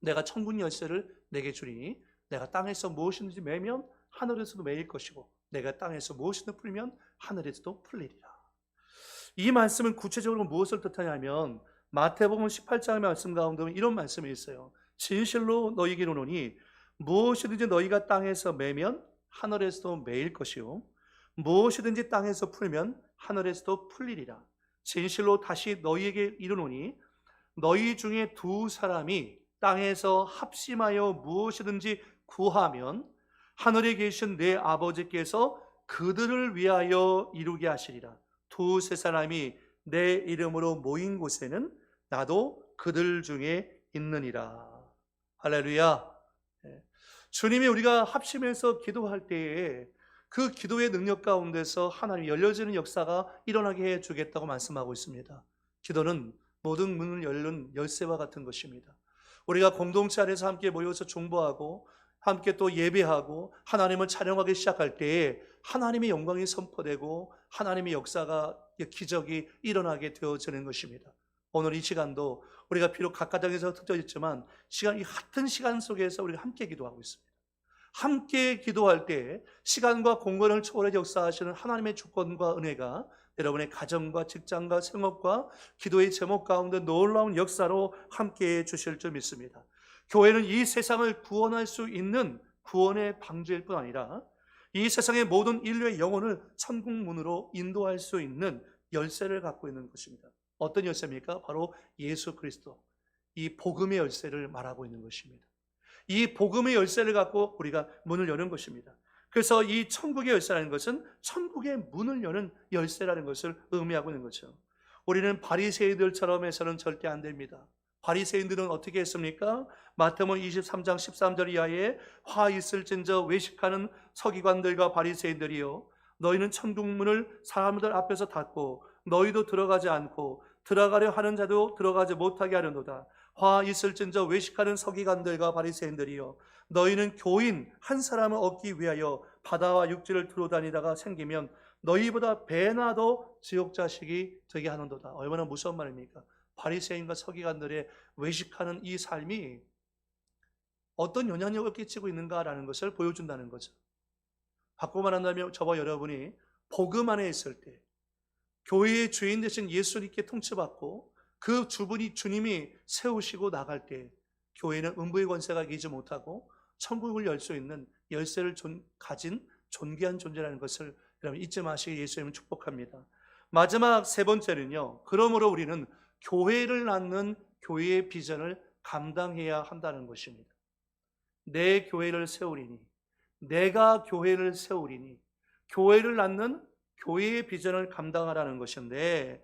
내가 천국 열쇠를 내게 주리니 내가 땅에서 무엇이든지 매면 하늘에서도 매일 것이고 내가 땅에서 무엇이든지 풀면 하늘에서도 풀리리라. 이 말씀은 구체적으로 무엇을 뜻하냐면 마태복음 18장의 말씀 가운데 이런 말씀이 있어요. 진실로 너희에게 이르노니 무엇이든지 너희가 땅에서 매면 하늘에서도 매일 것이요 무엇이든지 땅에서 풀면 하늘에서도 풀리리라. 진실로 다시 너희에게 이르노니 너희 중에 두 사람이 땅에서 합심하여 무엇이든지 구하면 하늘에 계신 내 아버지께서 그들을 위하여 이루게 하시리라. 두세 사람이 내 이름으로 모인 곳에는 나도 그들 중에 있느니라. 할렐루야. 주님이 우리가 합심해서 기도할 때에 그 기도의 능력 가운데서 하나님이 열려지는 역사가 일어나게 해주겠다고 말씀하고 있습니다. 기도는 모든 문을 열는 열쇠와 같은 것입니다. 우리가 공동체 안에서 함께 모여서 중보하고 함께 또 예배하고 하나님을 찬양하기 시작할 때에 하나님의 영광이 선포되고 하나님의 역사가 기적이 일어나게 되어지는 것입니다. 오늘 이 시간도 우리가 비록 각 가정에서 흩어져 있지만 이 같은 시간 속에서 우리가 함께 기도하고 있습니다. 함께 기도할 때 시간과 공간을 초월해 역사하시는 하나님의 주권과 은혜가 여러분의 가정과 직장과 생업과 기도의 제목 가운데 놀라운 역사로 함께해 주실 줄 믿습니다. 교회는 이 세상을 구원할 수 있는 구원의 방주일 뿐 아니라 이 세상의 모든 인류의 영혼을 천국 문으로 인도할 수 있는 열쇠를 갖고 있는 것입니다. 어떤 열쇠입니까? 바로 예수 그리스도, 이 복음의 열쇠를 말하고 있는 것입니다. 이 복음의 열쇠를 갖고 우리가 문을 여는 것입니다. 그래서 이 천국의 열쇠라는 것은 천국의 문을 여는 열쇠라는 것을 의미하고 있는 거죠. 우리는 바리새인들처럼 해서는 절대 안 됩니다. 바리새인들은 어떻게 했습니까? 마태복음 23장 13절 이하에 화 있을진저 외식하는 서기관들과 바리새인들이요 너희는 천국 문을 사람들 앞에서 닫고 너희도 들어가지 않고 들어가려 하는 자도 들어가지 못하게 하려노다. 화 있을진저 외식하는 서기관들과 바리새인들이요 너희는 교인 한 사람을 얻기 위하여 바다와 육지를 두루다니다가 생기면 너희보다 배나 더 지옥 자식이 되게 하는도다. 얼마나 무서운 말입니까? 바리새인과 서기관들의 외식하는 이 삶이 어떤 영향력을 끼치고 있는가라는 것을 보여준다는 거죠. 바꾸고 말한다면 저와 여러분이 복음 안에 있을 때 교회의 주인 되신 예수님께 통치받고 그 주님이 세우시고 나갈 때 교회는 음부의 권세가 이기지 못하고 천국을 열 수 있는 열쇠를 가진 존귀한 존재라는 것을 여러분 잊지 마시기 예수님은 축복합니다. 마지막 세 번째는요. 그러므로 우리는 교회를 낳는 교회의 비전을 감당해야 한다는 것입니다. 내 교회를 세우리니 내가 교회를 세우리니 교회를 낳는 교회의 비전을 감당하라는 것인데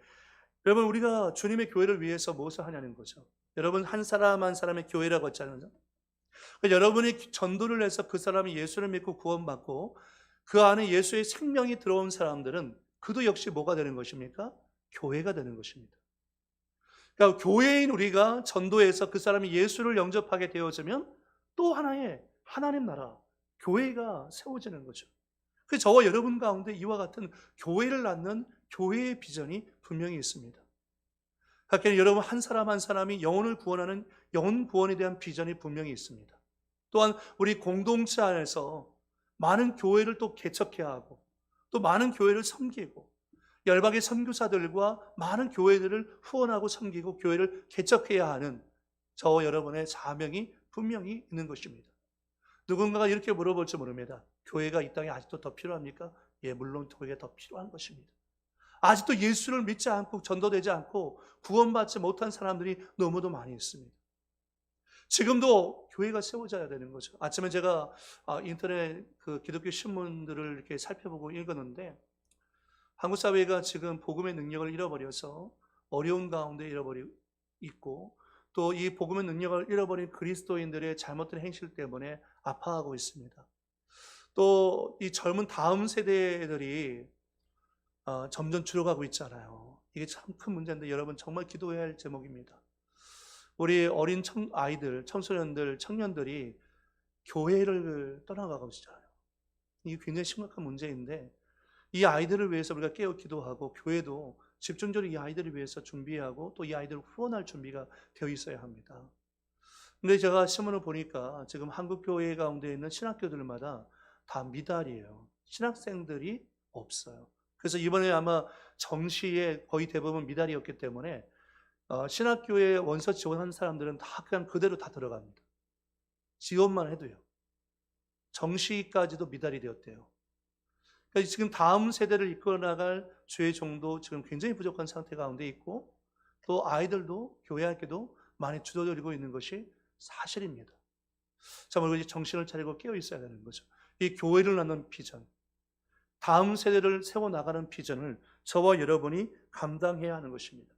여러분 우리가 주님의 교회를 위해서 무엇을 하냐는 거죠. 여러분 한 사람 한 사람의 교회라고 했잖아요. 여러분이 전도를 해서 그 사람이 예수를 믿고 구원받고 그 안에 예수의 생명이 들어온 사람들은 그도 역시 뭐가 되는 것입니까? 교회가 되는 것입니다. 그러니까 교회인 우리가 전도해서 그 사람이 예수를 영접하게 되어지면 또 하나의 하나님 나라, 교회가 세워지는 거죠. 그 저와 여러분 가운데 이와 같은 교회를 낳는 교회의 비전이 분명히 있습니다. 그러니까 여러분 한 사람 한 사람이 영혼을 구원하는 영혼 구원에 대한 비전이 분명히 있습니다. 또한 우리 공동체 안에서 많은 교회를 또 개척해야 하고 또 많은 교회를 섬기고 열방의 선교사들과 많은 교회들을 후원하고 섬기고 교회를 개척해야 하는 저와 여러분의 사명이 분명히 있는 것입니다. 누군가가 이렇게 물어볼지 모릅니다. 교회가 이 땅에 아직도 더 필요합니까? 예, 물론 교회가 더 필요한 것입니다. 아직도 예수를 믿지 않고 전도되지 않고 구원받지 못한 사람들이 너무도 많이 있습니다. 지금도 교회가 세워져야 되는 거죠. 아침에 제가 인터넷 그 기독교 신문들을 이렇게 살펴보고 읽었는데 한국 사회가 지금 복음의 능력을 잃어버려서 어려운 가운데 잃어버리고 있고 또 이 복음의 능력을 잃어버린 그리스도인들의 잘못된 행실 때문에 아파하고 있습니다. 또 이 젊은 다음 세대들이 점점 줄어가고 있잖아요. 이게 참 큰 문제인데 여러분 정말 기도해야 할 제목입니다. 우리 어린 아이들, 청소년들, 청년들이 교회를 떠나가고 있잖아요. 이게 굉장히 심각한 문제인데 이 아이들을 위해서 우리가 깨어 기도하고 교회도 집중적으로 이 아이들을 위해서 준비하고 또 이 아이들을 후원할 준비가 되어 있어야 합니다. 근데 제가 신문을 보니까 지금 한국 교회 가운데 있는 신학교들마다 다 미달이에요. 신학생들이 없어요. 그래서 이번에 아마 정시에 거의 대부분 미달이었기 때문에 신학교에 원서 지원한 사람들은 다 그냥 그대로 다 들어갑니다. 지원만 해도요. 정시까지도 미달이 되었대요. 그러니까 지금 다음 세대를 이끌어 나갈 주의 종도 지금 굉장히 부족한 상태 가운데 있고 또 아이들도 교회 학교도 많이 줄어들고 있는 것이 사실입니다. 정말 우리 정신을 차리고 깨어 있어야 되는 거죠. 이 교회를 낳는 비전, 다음 세대를 세워나가는 비전을 저와 여러분이 감당해야 하는 것입니다.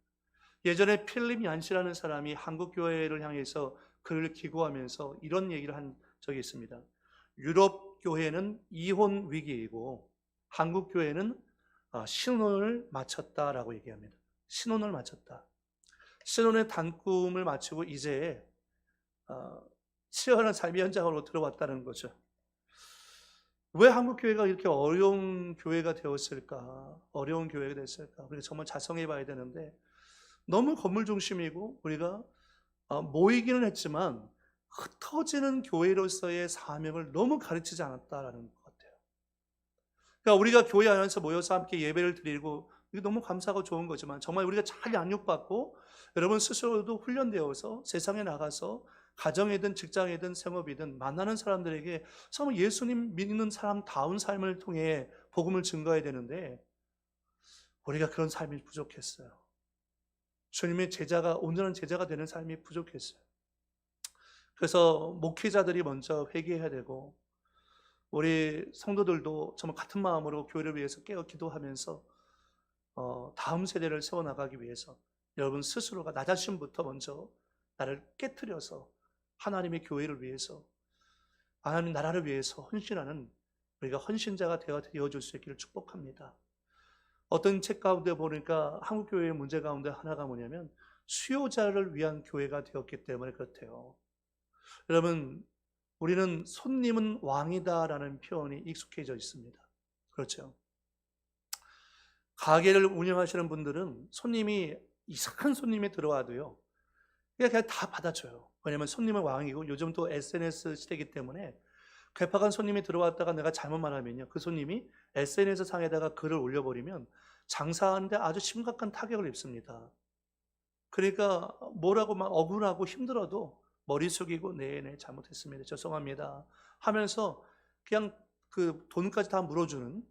예전에 필립 얀시라는 사람이 한국 교회를 향해서 글을 기고하면서 이런 얘기를 한 적이 있습니다. 유럽 교회는 이혼 위기이고 한국 교회는 신혼을 마쳤다라고 얘기합니다. 신혼을 마쳤다. 신혼의 단꿈을 마치고 이제 치열한 삶의 현장으로 들어왔다는 거죠. 왜 한국 교회가 이렇게 어려운 교회가 되었을까? 어려운 교회가 됐을까? 우리가 정말 자성해 봐야 되는데 너무 건물 중심이고 우리가 모이기는 했지만 흩어지는 교회로서의 사명을 너무 가르치지 않았다라는 것 같아요. 그러니까 우리가 교회 안에서 모여서 함께 예배를 드리고 이게 너무 감사하고 좋은 거지만 정말 우리가 잘 양육받고 여러분 스스로도 훈련되어서 세상에 나가서 가정이든 직장이든 생업이든 만나는 사람들에게 정말 예수님 믿는 사람다운 삶을 통해 복음을 증거해야 되는데 우리가 그런 삶이 부족했어요. 주님의 제자가 온전한 제자가 되는 삶이 부족했어요. 그래서 목회자들이 먼저 회개해야 되고 우리 성도들도 정말 같은 마음으로 교회를 위해서 깨어 기도하면서 다음 세대를 세워나가기 위해서 여러분 스스로가 나 자신부터 먼저 나를 깨트려서 하나님의 교회를 위해서 하나님 나라를 위해서 헌신하는 우리가 헌신자가 되어줄 수 있기를 축복합니다. 어떤 책 가운데 보니까 한국 교회의 문제 가운데 하나가 뭐냐면 수요자를 위한 교회가 되었기 때문에 그렇대요. 여러분 우리는 손님은 왕이다라는 표현이 익숙해져 있습니다. 그렇죠? 가게를 운영하시는 분들은 손님이 이상한 손님이 들어와도요 그냥 다 받아줘요. 왜냐하면 손님은 왕이고 요즘 또 SNS 시대이기 때문에 괴팍한 손님이 들어왔다가 내가 잘못 말하면요 그 손님이 SNS 상에다가 글을 올려버리면 장사하는데 아주 심각한 타격을 입습니다. 그러니까 뭐라고 막 억울하고 힘들어도 머리 숙이고 네네 잘못했습니다. 죄송합니다 하면서 그냥 그 돈까지 다 물어주는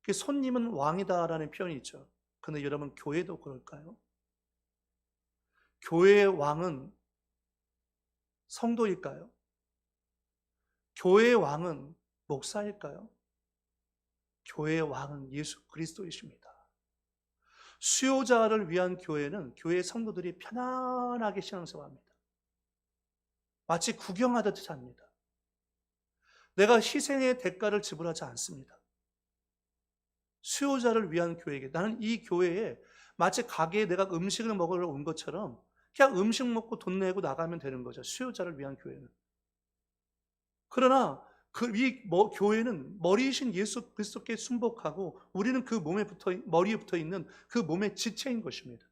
그 손님은 왕이다라는 표현이 있죠. 근데 여러분 교회도 그럴까요? 교회의 왕은 성도일까요? 교회의 왕은 목사일까요? 교회의 왕은 예수 그리스도이십니다. 수요자를 위한 교회는 교회 성도들이 편안하게 신앙생활합니다. 마치 구경하듯 삽니다. 내가 희생의 대가를 지불하지 않습니다. 수요자를 위한 교회에게 나는 이 교회에 마치 가게에 내가 음식을 먹으러 온 것처럼 그냥 음식 먹고 돈 내고 나가면 되는 거죠. 수요자를 위한 교회는. 그러나 교회는 머리이신 예수 그리스도께 순복하고 우리는 그 머리에 붙어 있는 그 몸의 지체인 것입니다.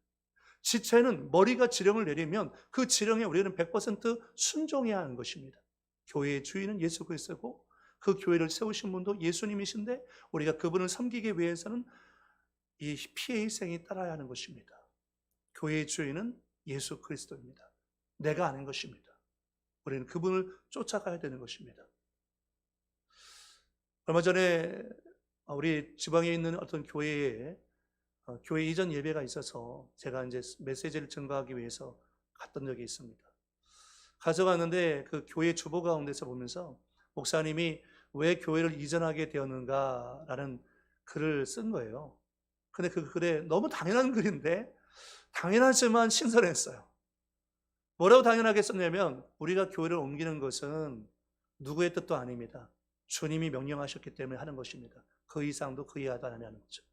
지체는 머리가 지령을 내리면 그 지령에 우리는 100% 순종해야 하는 것입니다. 교회의 주인은 예수 그리스도고 그 교회를 세우신 분도 예수님이신데 우리가 그분을 섬기기 위해서는 이 피의 희생이 따라야 하는 것입니다. 교회의 주인은 예수 그리스도입니다. 내가 아는 것입니다. 우리는 그분을 쫓아가야 되는 것입니다. 얼마 전에 우리 지방에 있는 어떤 교회에 교회 이전 예배가 있어서 제가 이제 메시지를 증거하기 위해서 갔던 적이 있습니다. 가져갔는데 그 교회 주보 가운데서 보면서 목사님이 왜 교회를 이전하게 되었는가라는 글을 쓴 거예요. 근데 그 글에 너무 당연한 글인데 당연하지만 신선했어요. 뭐라고 당연하게 썼냐면 우리가 교회를 옮기는 것은 누구의 뜻도 아닙니다. 주님이 명령하셨기 때문에 하는 것입니다. 그 이상도 그 이하도 안 하는 거죠.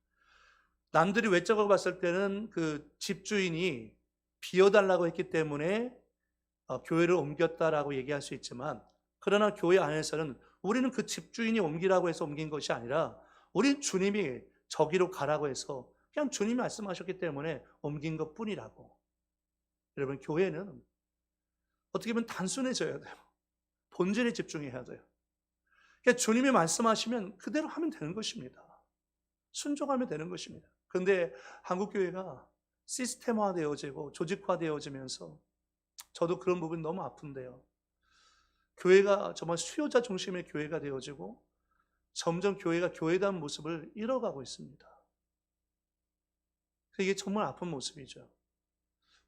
남들이 외적으로 봤을 때는 그 집주인이 비워달라고 했기 때문에 교회를 옮겼다라고 얘기할 수 있지만, 그러나 교회 안에서는 우리는 그 집주인이 옮기라고 해서 옮긴 것이 아니라 우리 주님이 저기로 가라고 해서 그냥 주님이 말씀하셨기 때문에 옮긴 것뿐이라고. 여러분, 교회는 어떻게 보면 단순해져야 돼요. 본질에 집중해야 돼요. 그러니까 주님이 말씀하시면 그대로 하면 되는 것입니다. 순종하면 되는 것입니다. 그런데 한국교회가 시스템화되어지고 조직화되어지면서 저도 그런 부분이 너무 아픈데요. 교회가 정말 수요자 중심의 교회가 되어지고 점점 교회가 교회다운 모습을 잃어가고 있습니다. 이게 정말 아픈 모습이죠.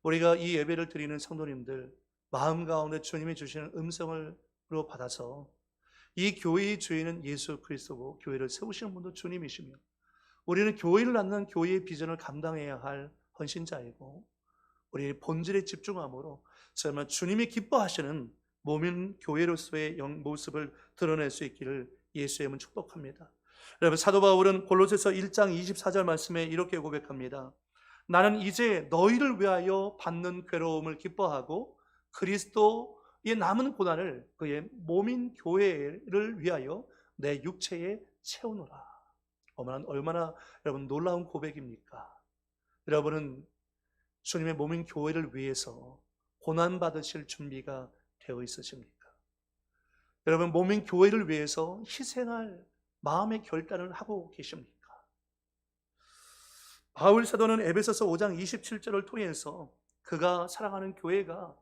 우리가 이 예배를 드리는 성도님들, 마음 가운데 주님이 주시는 음성을 받아서 이 교회의 주인은 예수 그리스도고 교회를 세우시는 분도 주님이시며, 우리는 교회를 낳는 교회의 비전을 감당해야 할 헌신자이고, 우리의 본질에 집중함으로 정말 주님이 기뻐하시는 몸인 교회로서의 모습을 드러낼 수 있기를 예수의 이름으로 축복합니다. 여러분, 사도 바울은 골로새서 1장 24절 말씀에 이렇게 고백합니다. 나는 이제 너희를 위하여 받는 괴로움을 기뻐하고 그리스도의 남은 고난을 그의 몸인 교회를 위하여 내 육체에 채우노라. 얼마나 여러분 놀라운 고백입니까? 여러분은 주님의 몸인 교회를 위해서 고난받으실 준비가 되어 있으십니까? 여러분, 몸인 교회를 위해서 희생할 마음의 결단을 하고 계십니까? 바울 사도는 에베소서 5장 27절을 통해서 그가 사랑하는 교회가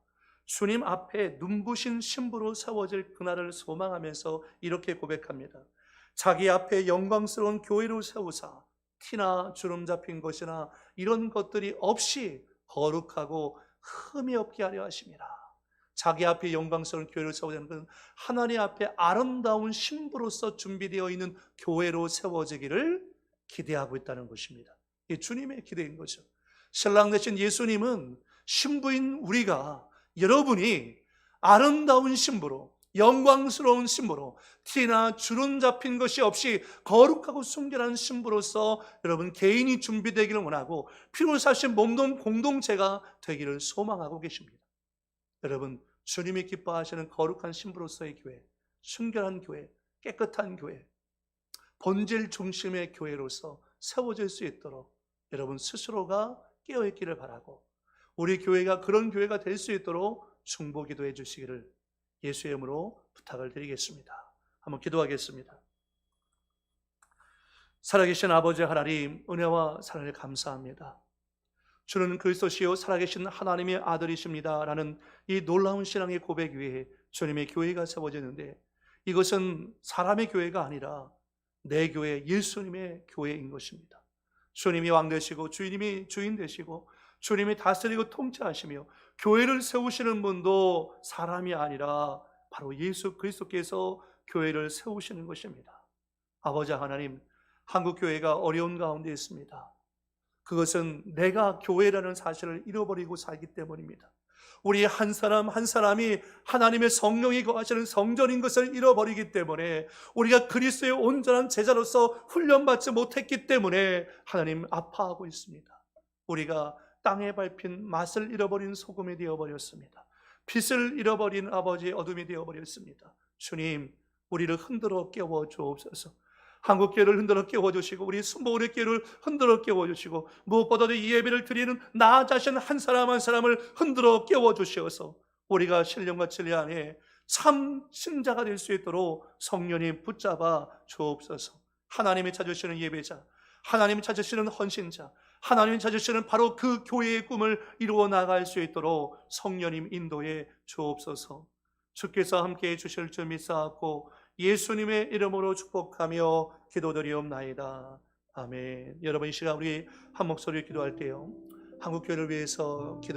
주님 앞에 눈부신 신부로 세워질 그날을 소망하면서 이렇게 고백합니다. 자기 앞에 영광스러운 교회로 세우사 티나 주름 잡힌 것이나 이런 것들이 없이 거룩하고 흠이 없게 하려 하심이라. 자기 앞에 영광스러운 교회를 세워지는 것은 하나님 앞에 아름다운 신부로서 준비되어 있는 교회로 세워지기를 기대하고 있다는 것입니다. 이게 주님의 기대인 거죠. 신랑 되신 예수님은 신부인 우리가, 여러분이 아름다운 신부로, 영광스러운 신부로, 티나 주름 잡힌 것이 없이 거룩하고 순결한 신부로서 여러분 개인이 준비되기를 원하고 피로 사신 몸동 공동체가 되기를 소망하고 계십니다. 여러분, 주님이 기뻐하시는 거룩한 신부로서의 교회, 순결한 교회, 깨끗한 교회, 본질 중심의 교회로서 세워질 수 있도록 여러분 스스로가 깨어있기를 바라고, 우리 교회가 그런 교회가 될 수 있도록 중보 기도해 주시기를 예수의 이름으로 부탁을 드리겠습니다. 한번 기도하겠습니다. 살아계신 아버지 하나님, 은혜와 사랑을 감사합니다. 주는 그리스도시요 살아계신 하나님의 아들이십니다 라는 이 놀라운 신앙의 고백 위에 주님의 교회가 세워졌는데, 이것은 사람의 교회가 아니라 내 교회, 예수님의 교회인 것입니다. 주님이 왕 되시고 주님이 주인 되시고 주님이 다스리고 통치하시며 교회를 세우시는 분도 사람이 아니라 바로 예수 그리스도께서 교회를 세우시는 것입니다. 아버지 하나님, 한국교회가 어려운 가운데 있습니다. 그것은 내가 교회라는 사실을 잃어버리고 살기 때문입니다. 우리 한 사람 한 사람이 하나님의 성령이 거하시는 성전인 것을 잃어버리기 때문에, 우리가 그리스도의 온전한 제자로서 훈련받지 못했기 때문에 하나님 아파하고 있습니다. 우리가 땅에 밟힌 맛을 잃어버린 소금이 되어버렸습니다. 빛을 잃어버린 아버지의 어둠이 되어버렸습니다. 주님, 우리를 흔들어 깨워 주옵소서. 한국교회를 흔들어 깨워주시고 우리 순복음의 교회를 흔들어 깨워주시고, 무엇보다도 이 예배를 드리는 나 자신 한 사람 한 사람을 흔들어 깨워주시어서 우리가 신령과 진리 안에 참 신자가 될 수 있도록 성령님 붙잡아 주옵소서. 하나님이 찾으시는 예배자, 하나님이 찾으시는 헌신자, 하나님이 찾으시는 바로 그 교회의 꿈을 이루어 나갈 수 있도록 성령님 인도해 주옵소서. 주께서 함께해 주실 줄 믿사옵고 예수님의 이름으로 축복하며 기도드리옵나이다. 아멘. 여러분, 이 시간 우리 한 목소리로 기도할 때요, 한국교회를 위해서 기도